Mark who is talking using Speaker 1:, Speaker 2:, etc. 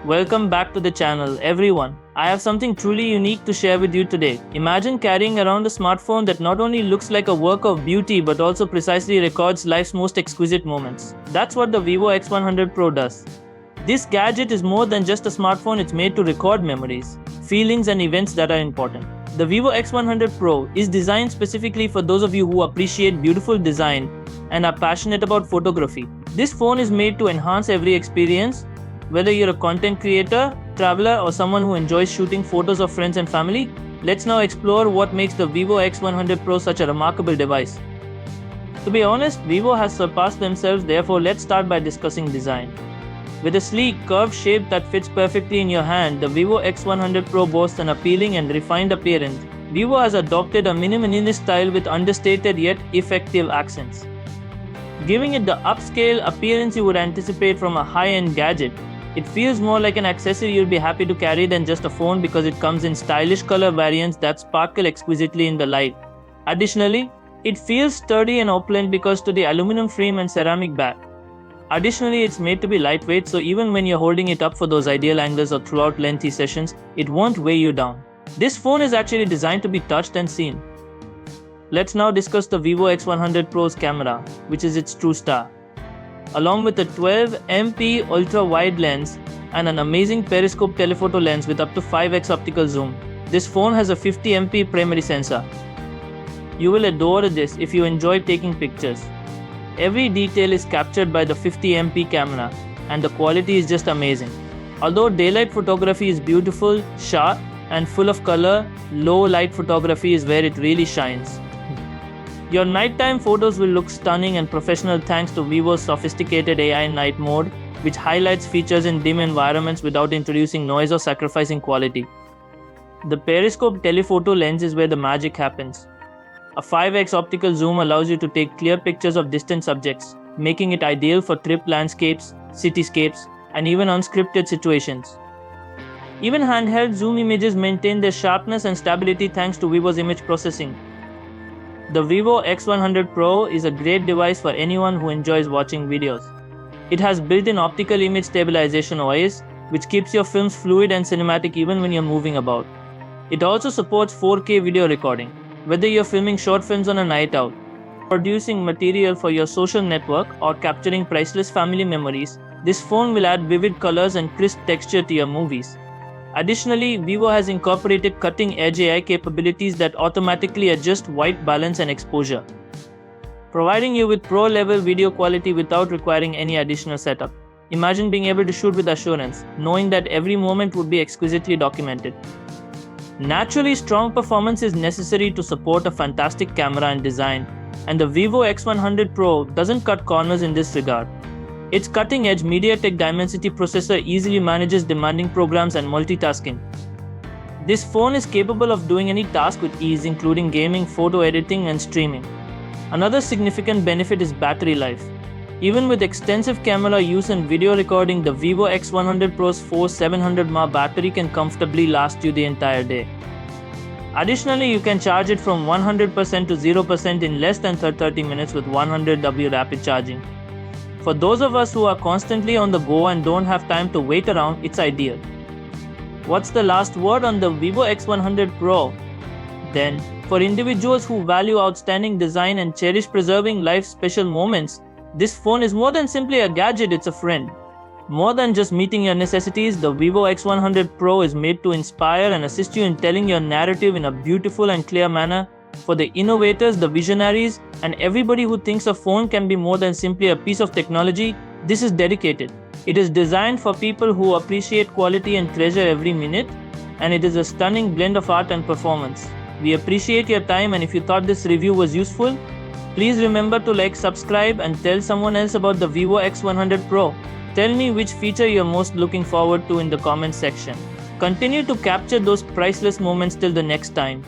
Speaker 1: Welcome back to the channel, everyone. I have something truly unique to share with you today. Imagine carrying around a smartphone that not only looks like a work of beauty but also precisely records life's most exquisite moments. That's what the Vivo X100 Pro does. This gadget is more than just a smartphone, it's made to record memories, feelings, and events that are important. The Vivo X100 Pro is designed specifically for those of you who appreciate beautiful design and are passionate about photography. This phone is made to enhance every experience. Whether you're a content creator, traveler, or someone who enjoys shooting photos of friends and family, let's now explore what makes the Vivo X100 Pro such a remarkable device. To be honest, Vivo has surpassed themselves, therefore let's start by discussing design. With a sleek, curved shape that fits perfectly in your hand, the Vivo X100 Pro boasts an appealing and refined appearance. Vivo has adopted a minimalist style with understated yet effective accents, giving it the upscale appearance you would anticipate from a high-end gadget. It feels more like an accessory you'll be happy to carry than just a phone because it comes in stylish color variants that sparkle exquisitely in the light. Additionally, it feels sturdy and opulent because of the aluminum frame and ceramic back. Additionally, it's made to be lightweight, so even when you're holding it up for those ideal angles or throughout lengthy sessions, it won't weigh you down. This phone is actually designed to be touched and seen. Let's now discuss the Vivo X100 Pro's camera, which is its true star. Along with a 12MP ultra-wide lens and an amazing periscope telephoto lens with up to 5x optical zoom, this phone has a 50MP primary sensor. You will adore this if you enjoy taking pictures. Every detail is captured by the 50MP camera, and the quality is just amazing. Although daylight photography is beautiful, sharp, and full of color, low light photography is where it really shines. Your nighttime photos will look stunning and professional thanks to Vivo's sophisticated AI night mode, which highlights features in dim environments without introducing noise or sacrificing quality. The periscope telephoto lens is where the magic happens. A 5x optical zoom allows you to take clear pictures of distant subjects, making it ideal for trip landscapes, cityscapes, and even unscripted situations. Even handheld zoom images maintain their sharpness and stability thanks to Vivo's image processing. The Vivo X100 Pro is a great device for anyone who enjoys watching videos. It has built-in optical image stabilization OIS, which keeps your films fluid and cinematic even when you're moving about. It also supports 4K video recording. Whether you're filming short films on a night out, producing material for your social network, or capturing priceless family memories, this phone will add vivid colors and crisp texture to your movies. Additionally, Vivo has incorporated cutting-edge AI capabilities that automatically adjust white balance and exposure, providing you with pro-level video quality without requiring any additional setup. Imagine being able to shoot with assurance, knowing that every moment would be exquisitely documented. Naturally, strong performance is necessary to support a fantastic camera and design, and the Vivo X100 Pro doesn't cut corners in this regard. Its cutting-edge MediaTek Dimensity processor easily manages demanding programs and multitasking. This phone is capable of doing any task with ease, including gaming, photo editing, and streaming. Another significant benefit is battery life. Even with extensive camera use and video recording, the Vivo X100 Pro's 4700 mAh battery can comfortably last you the entire day. Additionally, you can charge it from 100% to 0% in less than 30 minutes with 100W rapid charging. For those of us who are constantly on the go and don't have time to wait around, it's ideal. What's the last word on the Vivo X100 Pro? Then, for individuals who value outstanding design and cherish preserving life's special moments, this phone is more than simply a gadget, it's a friend. More than just meeting your necessities, the Vivo X100 Pro is made to inspire and assist you in telling your narrative in a beautiful and clear manner. For the innovators, the visionaries, and everybody who thinks a phone can be more than simply a piece of technology, this is dedicated. It is designed for people who appreciate quality and treasure every minute, and it is a stunning blend of art and performance. We appreciate your time, and if you thought this review was useful, please remember to like, subscribe, and tell someone else about the Vivo X100 Pro. Tell me which feature you're most looking forward to in the comment section. Continue to capture those priceless moments till the next time.